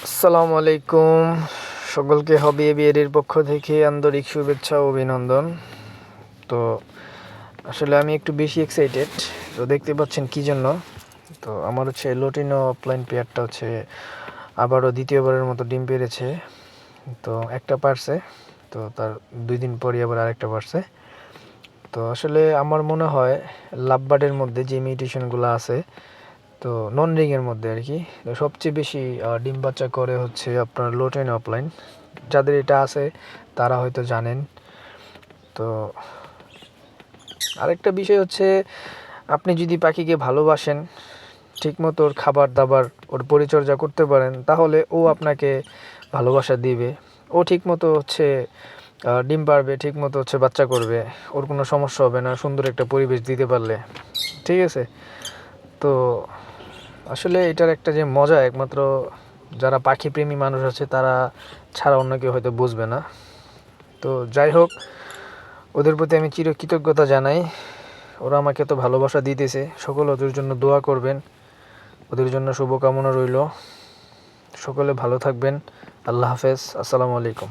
আসসালামু আলাইকুম। সকলকে হবি এভিয়ারির পক্ষ থেকে আন্তরিক শুভেচ্ছা ও অভিনন্দন। তো আসলে আমি একটু বেশি এক্সাইটেড। তো দেখতে পাচ্ছেন কী জন্য। তো আমার হচ্ছে লোটিনো অফলাইন পেয়ারটা হচ্ছে আবারও দ্বিতীয়বারের মতো ডিম পেড়েছে। তো একটা পারছে, তো তার 2 দিন পরই আবার আরেকটা পারছে। তো আসলে আমার মনে হয় লাভবার্ডের মধ্যে যে মিউটেশনগুলো আছে, তো নন রিংয়ের মধ্যে আর কি, তো সবচেয়ে বেশি ডিম বাচ্চা করে হচ্ছে আপনার লোটিনো অফলাইন। যাদের এটা আছে তারা হয়তো জানেন। তো আরেকটা বিষয় হচ্ছে, আপনি যদি পাখিকে ভালোবাসেন, ঠিকমতো ওর খাবার দাবার ওর পরিচর্যা করতে পারেন, তাহলে ও আপনাকে ভালোবাসা দিবে। ও ঠিকমতো হচ্ছে ডিম পারবে, ঠিকমতো হচ্ছে বাচ্চা করবে, ওর কোনো সমস্যা হবে না সুন্দর একটা পরিবেশ দিতে পারলে। ঠিক আছে? তো আসলে এটার একটা যে মজা, একমাত্র যারা পাখিপ্রেমী মানুষ আছে তারা ছাড়া অন্য কেউ হয়তো বুঝবে না। তো যাই হোক, ওদের প্রতি আমি চিরকৃতজ্ঞতা জানাই। ওরা আমাকে এত ভালোবাসা দিতেছে। সকলে ওদের জন্য দোয়া করবেন, ওদের জন্য শুভকামনা রইল। সকলে ভালো থাকবেন। আল্লাহ হাফেজ। আসসালামু আলাইকুম।